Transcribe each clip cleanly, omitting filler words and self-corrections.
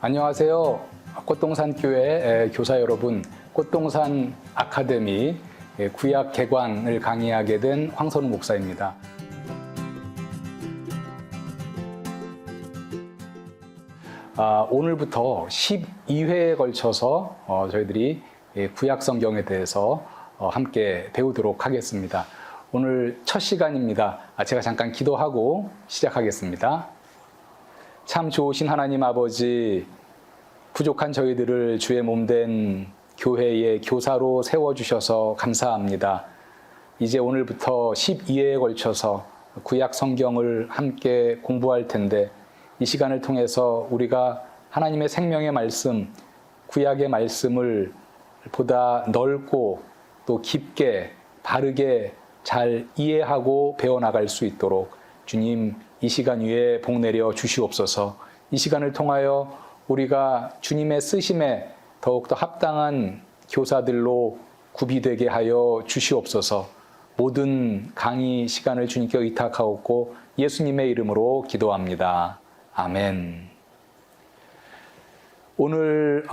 안녕하세요. 꽃동산교회 교사 여러분, 꽃동산 아카데미 구약 개관을 강의하게 된 황선우 목사입니다. 오늘부터 12회에 걸쳐서 저희들이 구약 성경에 대해서 함께 배우도록 하겠습니다. 오늘 첫 시간입니다. 제가 잠깐 기도하고 시작하겠습니다. 참 좋으신 하나님 아버지, 부족한 저희들을 주의 몸된 교회의 교사로 세워주셔서 감사합니다. 이제 오늘부터 12회에 걸쳐서 구약 성경을 함께 공부할 텐데, 이 시간을 통해서 우리가 하나님의 생명의 말씀, 구약의 말씀을 보다 넓고 또 깊게 바르게 잘 이해하고 배워나갈 수 있도록 주님, 이 시간 위에 복 내려 주시옵소서. 이 시간을 통하여 우리가 주님의 쓰심에 더욱더 합당한 교사들로 구비되게 하여 주시옵소서. 모든 강의 시간을 주님께 의탁하옵고 예수님의 이름으로 기도합니다. 아멘. 오늘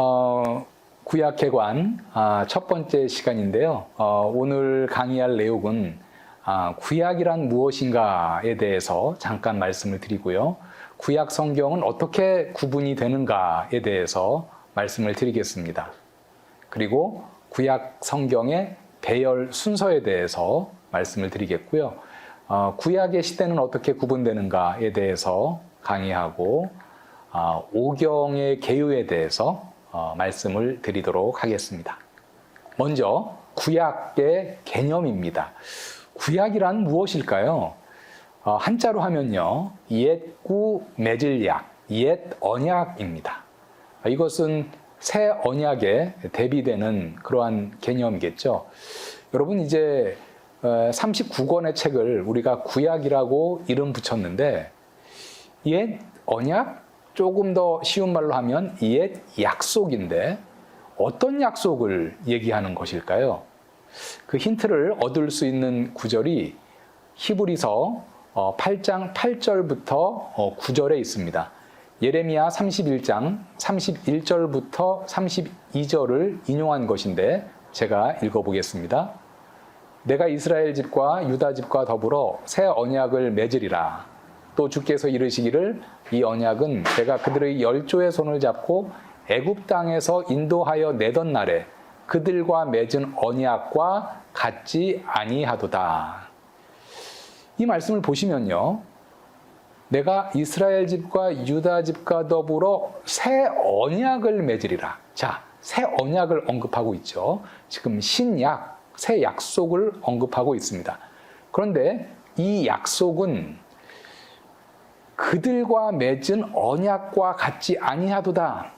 구약 개관 첫 번째 시간인데요. 오늘 강의할 내용은 구약이란 무엇인가에 대해서 잠깐 말씀을 드리고요. 구약 성경은 어떻게 구분이 되는가에 대해서 말씀을 드리겠습니다. 그리고 구약 성경의 배열 순서에 대해서 말씀을 드리겠고요. 구약의 시대는 어떻게 구분되는가에 대해서 강의하고 오경의 계유에 대해서 말씀을 드리도록 하겠습니다. 먼저 구약의 개념입니다. 구약이란 무엇일까요? 한자로 하면요, 옛구 맺을 약, 옛 언약입니다. 이것은 새 언약에 대비되는 그러한 개념이겠죠. 여러분, 이제 39권의 책을 우리가 구약이라고 이름 붙였는데, 옛 언약? 조금 더 쉬운 말로 하면 옛 약속인데, 어떤 약속을 얘기하는 것일까요? 그 힌트를 얻을 수 있는 구절이 히브리서 8장 8절부터 9절에 있습니다. 예레미야 31장 31절부터 32절을 인용한 것인데 제가 읽어보겠습니다. 내가 이스라엘 집과 유다 집과 더불어 새 언약을 맺으리라. 또 주께서 이르시기를 이 언약은 내가 그들의 열조의 손을 잡고 애굽 땅에서 인도하여 내던 날에 그들과 맺은 언약과 같지 아니하도다. 이 말씀을 보시면요, 내가 이스라엘 집과 유다 집과 더불어 새 언약을 맺으리라. 자, 새 언약을 언급하고 있죠. 지금 신약, 새 약속을 언급하고 있습니다. 그런데 이 약속은 그들과 맺은 언약과 같지 아니하도다.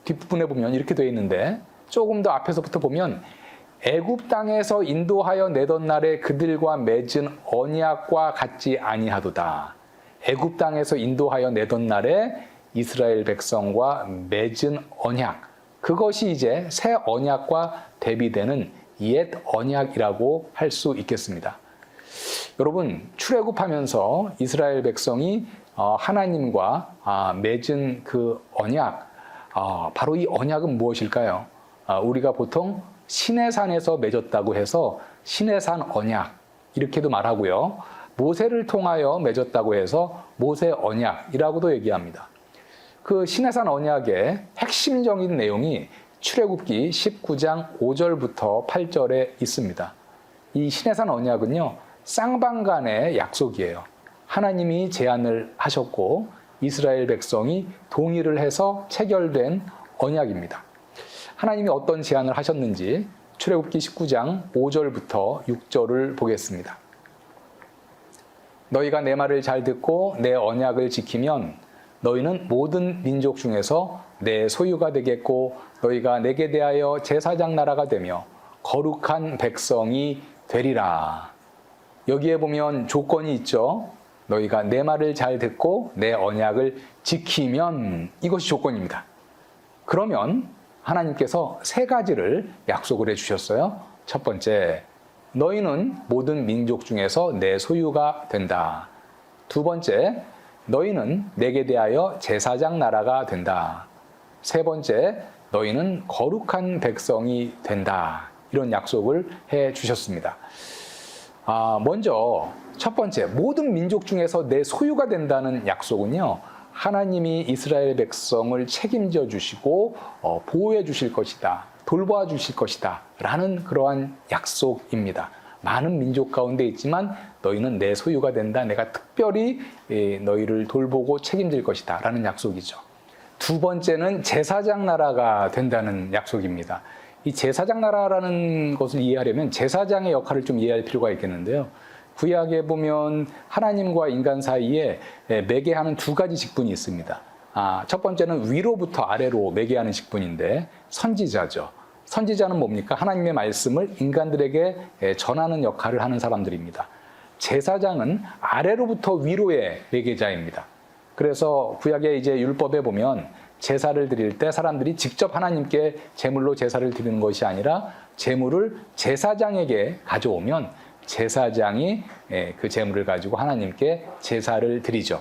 뒷부분에 보면 이렇게 되어 있는데, 조금 더 앞에서부터 보면 애굽 땅에서 인도하여 내던 날에 그들과 맺은 언약과 같지 아니하도다. 애굽 땅에서 인도하여 내던 날에 이스라엘 백성과 맺은 언약, 그것이 이제 새 언약과 대비되는 옛 언약이라고 할 수 있겠습니다. 여러분, 출애굽하면서 이스라엘 백성이 하나님과 맺은 그 언약, 바로 이 언약은 무엇일까요? 우리가 보통 시내산에서 맺었다고 해서 시내산 언약 이렇게도 말하고요. 모세를 통하여 맺었다고 해서 모세 언약이라고도 얘기합니다. 그 시내산 언약의 핵심적인 내용이 출애굽기 19장 5절부터 8절에 있습니다. 이 시내산 언약은요, 쌍방간의 약속이에요. 하나님이 제안을 하셨고 이스라엘 백성이 동의를 해서 체결된 언약입니다. 하나님이 어떤 제안을 하셨는지 출애굽기 19장 5절부터 6절을 보겠습니다. 너희가 내 말을 잘 듣고 내 언약을 지키면 너희는 모든 민족 중에서 내 소유가 되겠고 너희가 내게 대하여 제사장 나라가 되며 거룩한 백성이 되리라. 여기에 보면 조건이 있죠. 너희가 내 말을 잘 듣고 내 언약을 지키면, 이것이 조건입니다. 그러면 하나님께서 세 가지를 약속을 해주셨어요. 첫 번째, 너희는 모든 민족 중에서 내 소유가 된다. 두 번째, 너희는 내게 대하여 제사장 나라가 된다. 세 번째, 너희는 거룩한 백성이 된다. 이런 약속을 해 주셨습니다. 먼저 첫 번째, 모든 민족 중에서 내 소유가 된다는 약속은요, 하나님이 이스라엘 백성을 책임져 주시고 보호해 주실 것이다, 돌보아 주실 것이다 라는 그러한 약속입니다. 많은 민족 가운데 있지만 너희는 내 소유가 된다, 내가 특별히 너희를 돌보고 책임질 것이다 라는 약속이죠. 두 번째는 제사장 나라가 된다는 약속입니다. 이 제사장 나라라는 것을 이해하려면 제사장의 역할을 좀 이해할 필요가 있겠는데요. 구약에 보면 하나님과 인간 사이에 매개하는 두 가지 직분이 있습니다. 첫 번째는 위로부터 아래로 매개하는 직분인데 선지자죠. 선지자는 뭡니까? 하나님의 말씀을 인간들에게 전하는 역할을 하는 사람들입니다. 제사장은 아래로부터 위로의 매개자입니다. 그래서 구약의 이제 율법에 보면 제사를 드릴 때 사람들이 직접 하나님께 제물로 제사를 드리는 것이 아니라 제물을 제사장에게 가져오면 제사장이 그 제물을 가지고 하나님께 제사를 드리죠.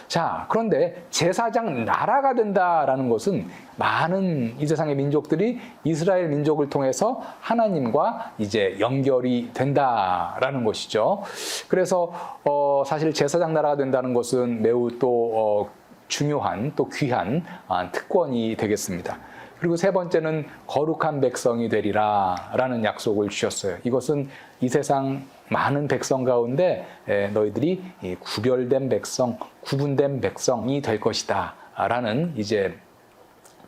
자, 그런데 제사장 나라가 된다라는 것은 많은 이 세상의 민족들이 이스라엘 민족을 통해서 하나님과 이제 연결이 된다라는 것이죠. 그래서 사실 제사장 나라가 된다는 것은 매우 또 중요한 또 귀한 특권이 되겠습니다. 그리고 세 번째는 거룩한 백성이 되리라 라는 약속을 주셨어요. 이것은 이 세상 많은 백성 가운데 너희들이 구별된 백성, 구분된 백성이 될 것이다 라는 이제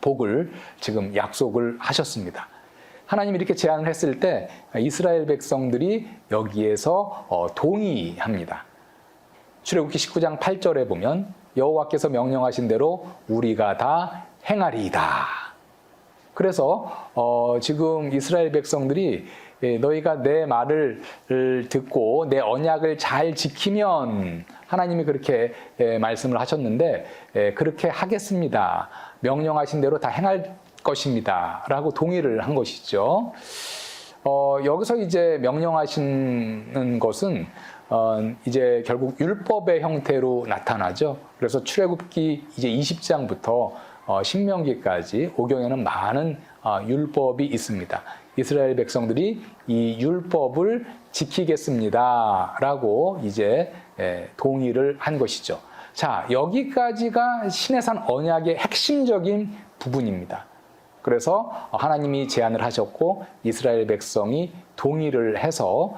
복을 지금 약속을 하셨습니다. 하나님이 이렇게 제안을 했을 때 이스라엘 백성들이 여기에서 동의합니다. 출애굽기 19장 8절에 보면 여호와께서 명령하신 대로 우리가 다 행하리이다. 그래서 지금 이스라엘 백성들이 너희가 내 말을 듣고 내 언약을 잘 지키면 하나님이 그렇게 말씀을 하셨는데 그렇게 하겠습니다. 명령하신 대로 다 행할 것입니다. 라고 동의를 한 것이죠. 여기서 이제 명령하시는 것은 이제 결국 율법의 형태로 나타나죠. 그래서 출애굽기 이제 20장부터 신명기까지 오경에는 많은 율법이 있습니다. 이스라엘 백성들이 이 율법을 지키겠습니다 라고 이제 동의를 한 것이죠. 자, 여기까지가 시내산 언약의 핵심적인 부분입니다. 그래서 하나님이 제안을 하셨고 이스라엘 백성이 동의를 해서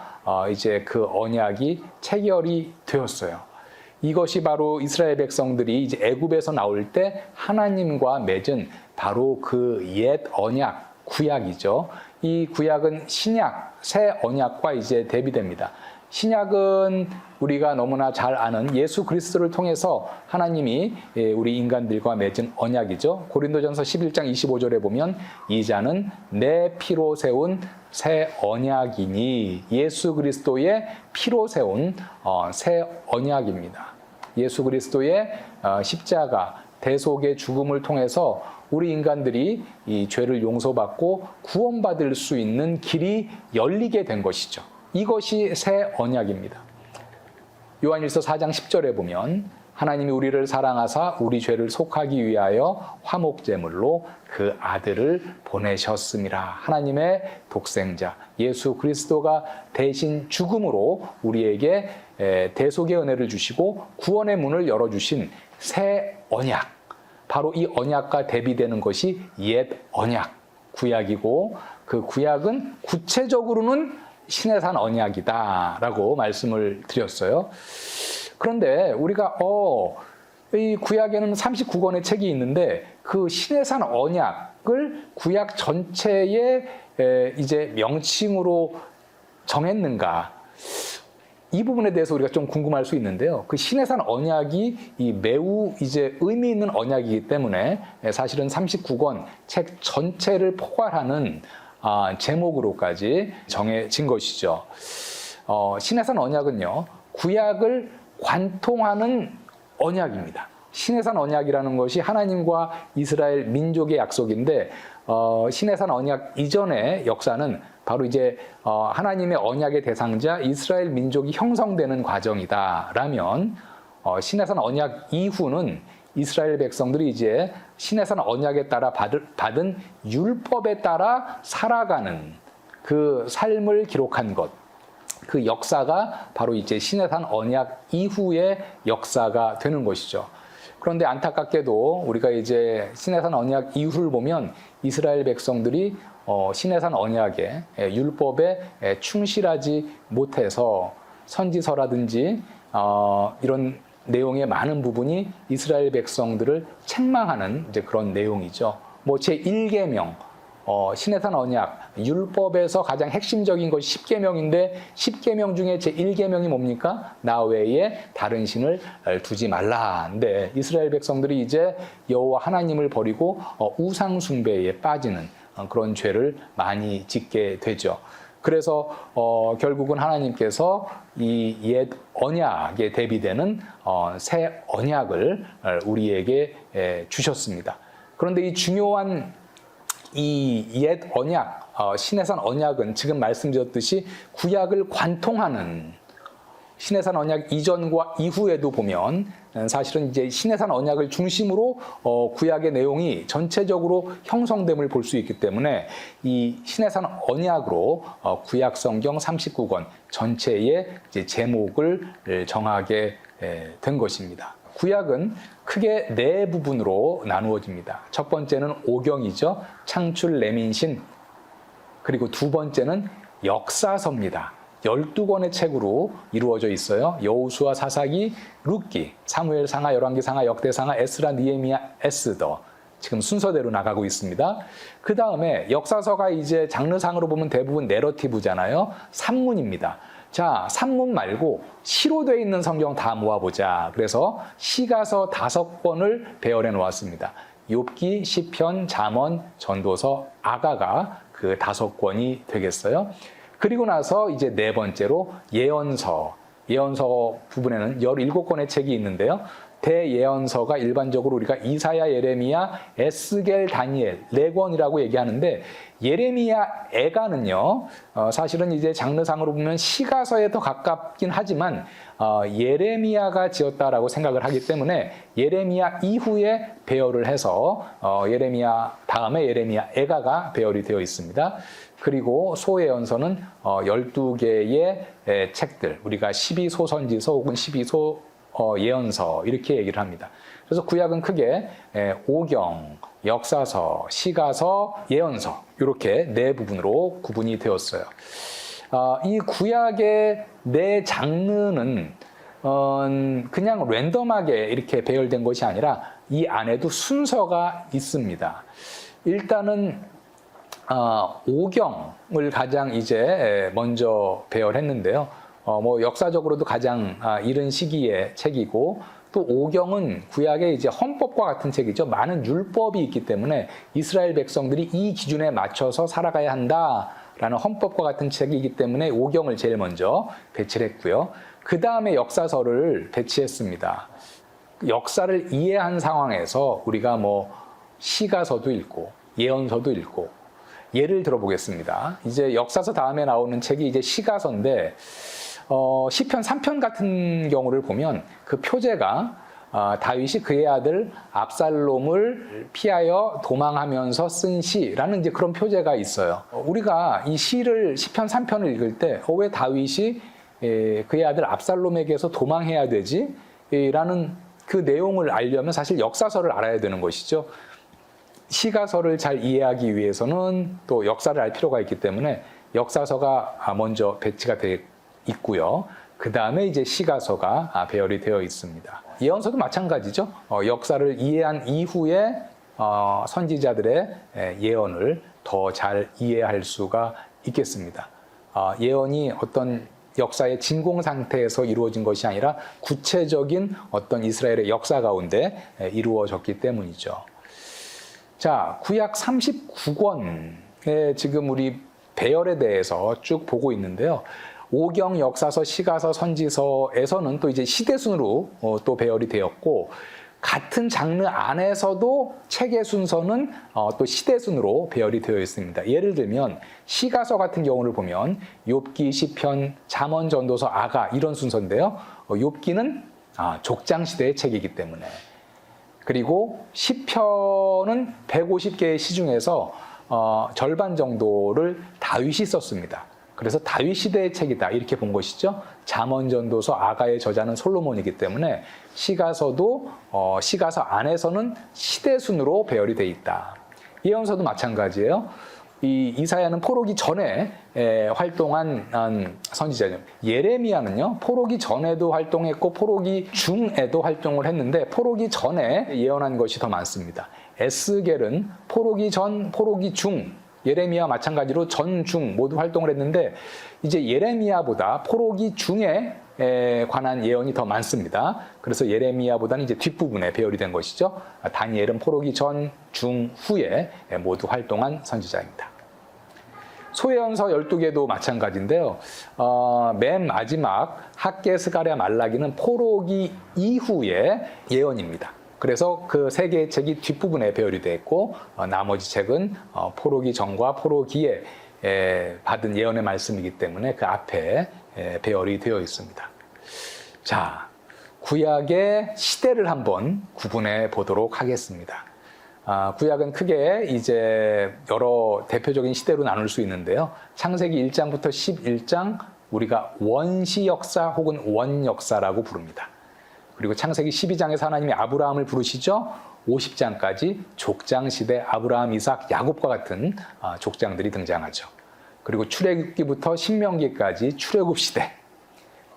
이제 그 언약이 체결이 되었어요. 이것이 바로 이스라엘 백성들이 이제 애굽에서 나올 때 하나님과 맺은 바로 그 옛 언약, 구약이죠. 이 구약은 신약, 새 언약과 이제 대비됩니다. 신약은 우리가 너무나 잘 아는 예수 그리스도를 통해서 하나님이 우리 인간들과 맺은 언약이죠. 고린도전서 11장 25절에 보면 이자는 내 피로 세운 새 언약이니 예수 그리스도의 피로 세운 새 언약입니다. 예수 그리스도의 십자가, 대속의 죽음을 통해서 우리 인간들이 이 죄를 용서받고 구원받을 수 있는 길이 열리게 된 것이죠. 이것이 새 언약입니다. 요한일서 4장 10절에 보면 하나님이 우리를 사랑하사 우리 죄를 속하기 위하여 화목제물로 그 아들을 보내셨음이라. 하나님의 독생자 예수 그리스도가 대신 죽음으로 우리에게 대속의 은혜를 주시고 구원의 문을 열어주신 새 언약, 바로 이 언약과 대비되는 것이 옛 언약, 구약이고 그 구약은 구체적으로는 시내산 언약이다 라고 말씀을 드렸어요. 그런데 우리가 이 구약에는 39권의 책이 있는데 그 시내산 언약을 구약 전체의 이제 명칭으로 정했는가? 이 부분에 대해서 우리가 좀 궁금할 수 있는데요. 그 시내산 언약이 이 매우 이제 의미 있는 언약이기 때문에 사실은 39권 책 전체를 포괄하는 제목으로까지 정해진 것이죠. 시내산 언약은요, 구약을 관통하는 언약입니다. 시내산 언약이라는 것이 하나님과 이스라엘 민족의 약속인데 시내산 언약 이전의 역사는 바로 이제 하나님의 언약의 대상자 이스라엘 민족이 형성되는 과정이다라면 시내산 언약 이후는 이스라엘 백성들이 이제 시내산 언약에 따라 받은 율법에 따라 살아가는 그 삶을 기록한 것, 그 역사가 바로 이제 시내산 언약 이후의 역사가 되는 것이죠. 그런데 안타깝게도 우리가 이제 시내산 언약 이후를 보면 이스라엘 백성들이 시내산 언약의 율법에 충실하지 못해서 선지서라든지 이런 내용의 많은 부분이 이스라엘 백성들을 책망하는 이제 그런 내용이죠. 뭐 제1계명, 시내산 언약, 율법에서 가장 핵심적인 것이 10계명인데 10계명 중에 제1계명이 뭡니까? 나 외에 다른 신을 두지 말라. 근데 이스라엘 백성들이 이제 여호와 하나님을 버리고 우상 숭배에 빠지는 그런 죄를 많이 짓게 되죠. 그래서 결국은 하나님께서 이 옛 언약에 대비되는 새 언약을 우리에게 주셨습니다. 그런데 이 중요한 이 옛 언약, 시내산 언약은 지금 말씀드렸듯이 구약을 관통하는, 시내산 언약 이전과 이후에도 보면 사실은 이제 시내산 언약을 중심으로 구약의 내용이 전체적으로 형성됨을 볼 수 있기 때문에 이 시내산 언약으로 구약 성경 39권 전체의 이제 제목을 정하게 된 것입니다. 구약은 크게 네 부분으로 나누어집니다. 첫 번째는 오경이죠. 창출, 레민신. 그리고 두 번째는 역사서입니다. 12권의 책으로 이루어져 있어요. 여호수아, 사사기, 룻기, 사무엘상하, 열왕기상하, 역대상하, 에스라, 느헤미야, 에스더. 지금 순서대로 나가고 있습니다. 그 다음에 역사서가 이제 장르상으로 보면 대부분 내러티브잖아요. 산문입니다. 자, 산문 말고 시로 되어 있는 성경 다 모아보자. 그래서 시가서 5권을 배열해 놓았습니다. 욥기, 시편, 잠언, 전도서, 아가가 그 5권이 되겠어요. 그리고 나서 이제 네 번째로 예언서. 예언서 부분에는 17권의 책이 있는데요. 대예언서가 일반적으로 우리가 이사야, 예레미야, 에스겔, 다니엘 4권이라고 얘기하는데 예레미야, 에가는요 사실은 이제 장르상으로 보면 시가서에 더 가깝긴 하지만 예레미야가 지었다라고 생각을 하기 때문에 예레미야 이후에 배열을 해서 예레미야 다음에 예레미야, 에가가 배열이 되어 있습니다. 그리고 소예언서는 12개의 책들, 우리가 12소선지서 혹은 12소 예언서 이렇게 얘기를 합니다. 그래서 구약은 크게 오경, 역사서, 시가서, 예언서 이렇게 네 부분으로 구분이 되었어요. 이 구약의 네 장르는 그냥 랜덤하게 이렇게 배열된 것이 아니라 이 안에도 순서가 있습니다. 일단은 오경을 가장 이제 먼저 배열했는데요. 뭐 역사적으로도 가장 이른 시기의 책이고 또 오경은 구약의 이제 헌법과 같은 책이죠. 많은 율법이 있기 때문에 이스라엘 백성들이 이 기준에 맞춰서 살아가야 한다라는 헌법과 같은 책이기 때문에 오경을 제일 먼저 배치를 했고요. 그 다음에 역사서를 배치했습니다. 역사를 이해한 상황에서 우리가 뭐 시가서도 읽고 예언서도 읽고 예를 들어보겠습니다. 이제 역사서 다음에 나오는 책이 이제 시가서인데 시편 3편 같은 경우를 보면 그 표제가 다윗이 그의 아들 압살롬을 피하여 도망하면서 쓴 시라는 이제 그런 표제가 있어요. 우리가 이 시를 시편 3편을 읽을 때 왜 다윗이 그의 아들 압살롬에게서 도망해야 되지? 라는 그 내용을 알려면 사실 역사서를 알아야 되는 것이죠. 시가서를 잘 이해하기 위해서는 또 역사를 알 필요가 있기 때문에 역사서가 먼저 배치가 되어 있고요. 그 다음에 이제 시가서가 배열이 되어 있습니다. 예언서도 마찬가지죠. 역사를 이해한 이후에 선지자들의 예언을 더 잘 이해할 수가 있겠습니다. 예언이 어떤 역사의 진공 상태에서 이루어진 것이 아니라 구체적인 어떤 이스라엘의 역사 가운데 이루어졌기 때문이죠. 자, 구약 39권의 지금 우리 배열에 대해서 쭉 보고 있는데요. 오경, 역사서, 시가서, 선지서에서는 또 이제 시대순으로 또 배열이 되었고, 같은 장르 안에서도 책의 순서는 또 시대순으로 배열이 되어 있습니다. 예를 들면 시가서 같은 경우를 보면 욥기, 시편, 잠언, 전도서, 아가 이런 순서인데요. 욥기는 족장 시대의 책이기 때문에, 그리고 시편은 150개의 시 중에서 절반 정도를 다윗이 썼습니다. 그래서 다윗 시대의 책이다 이렇게 본 것이죠. 잠언전도서 아가의 저자는 솔로몬이기 때문에 시가서도 시가서 안에서는 시대 순으로 배열이 돼 있다. 예언서도 마찬가지예요. 이 이사야는 포로기 전에 활동한 선지자죠. 예레미야는요, 포로기 전에도 활동했고 포로기 중에도 활동을 했는데 포로기 전에 예언한 것이 더 많습니다. 에스겔은 포로기 전, 포로기 중, 예레미야 마찬가지로 전, 중 모두 활동을 했는데 이제 예레미야보다 포로기 중에 관한 예언이 더 많습니다. 그래서 예레미야보다는 이제 뒷부분에 배열이 된 것이죠. 다니엘은 포로기 전, 중, 후에 모두 활동한 선지자입니다. 소예언서 12개도 마찬가지인데요. 맨 마지막 학개, 스가랴, 말라기는 포로기 이후의 예언입니다. 그래서 그 세 개의 책이 뒷부분에 배열이 되어 있고 나머지 책은 포로기 전과 포로기에 받은 예언의 말씀이기 때문에 그 앞에 배열이 되어 있습니다. 자, 구약의 시대를 한번 구분해 보도록 하겠습니다. 구약은 크게 이제 여러 대표적인 시대로 나눌 수 있는데요. 창세기 1장부터 11장 우리가 원시 역사 혹은 원 역사라고 부릅니다. 그리고 창세기 12장에서 하나님이 아브라함을 부르시죠. 50장까지 족장 시대 아브라함, 이삭, 야곱과 같은 족장들이 등장하죠. 그리고 출애굽기부터 신명기까지 출애굽 시대.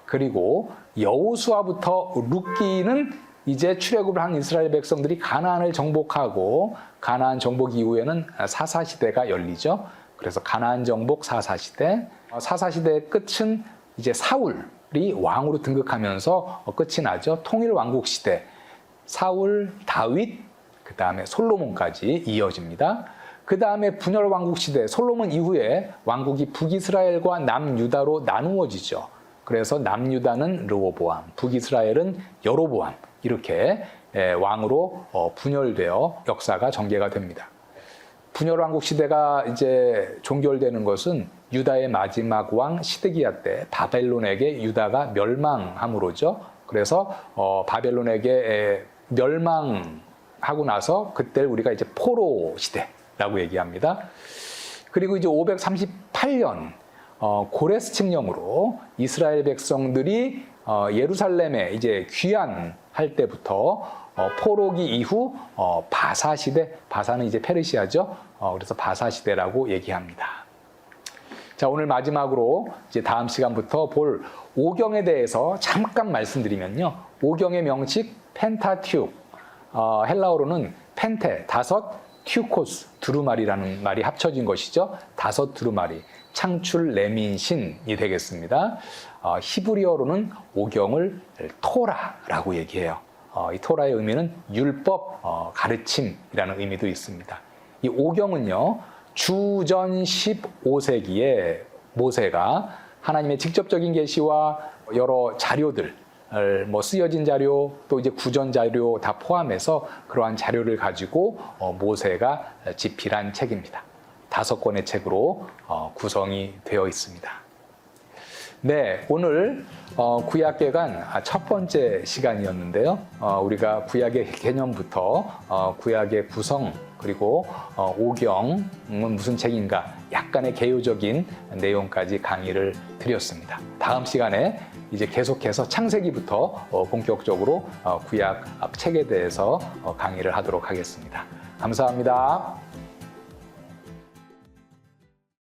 그리고 여호수아부터 룻기는 이제 출애굽을 한 이스라엘 백성들이 가나안을 정복하고 가나안 정복 이후에는 사사시대가 열리죠. 그래서 가나안 정복 사사시대. 사사시대의 끝은 이제 사울이 왕으로 등극하면서 끝이 나죠. 통일왕국시대. 사울, 다윗, 그 다음에 솔로몬까지 이어집니다. 그 다음에 분열왕국시대. 솔로몬 이후에 왕국이 북이스라엘과 남유다로 나누어지죠. 그래서 남유다는 르호보암, 북이스라엘은 여로보암 이렇게 왕으로 분열되어 역사가 전개가 됩니다. 분열왕국 시대가 이제 종결되는 것은 유다의 마지막 왕 시드기야 때 바벨론에게 유다가 멸망함으로죠. 그래서 바벨론에게 멸망하고 나서 그때를 우리가 이제 포로 시대라고 얘기합니다. 그리고 이제 538년 고레스 칙령으로 이스라엘 백성들이 예루살렘에 이제 귀환할 때부터 포로기 이후 바사 시대, 바사는 이제 페르시아죠. 그래서 바사 시대라고 얘기합니다. 자, 오늘 마지막으로 이제 다음 시간부터 볼 오경에 대해서 잠깐 말씀드리면요. 오경의 명칭 펜타티욱, 헬라어로는 펜테, 다섯, 튜코스, 두루마리라는 말이 합쳐진 것이죠. 다섯 두루마리. 창출 레민신이 되겠습니다. 히브리어로는 오경을 토라라고 얘기해요. 이 토라의 의미는 율법, 가르침이라는 의미도 있습니다. 이 오경은요, 주전 15세기에 모세가 하나님의 직접적인 계시와 여러 자료들, 쓰여진 자료, 또 이제 구전 자료 다 포함해서 그러한 자료를 가지고 모세가 집필한 책입니다. 5권의 책으로 구성이 되어 있습니다. 네, 오늘 구약개관 첫 번째 시간이었는데요. 우리가 구약의 개념부터 구약의 구성, 그리고 오경은 무슨 책인가 약간의 개요적인 내용까지 강의를 드렸습니다. 다음 시간에 이제 계속해서 창세기부터 본격적으로 구약 책에 대해서 강의를 하도록 하겠습니다. 감사합니다.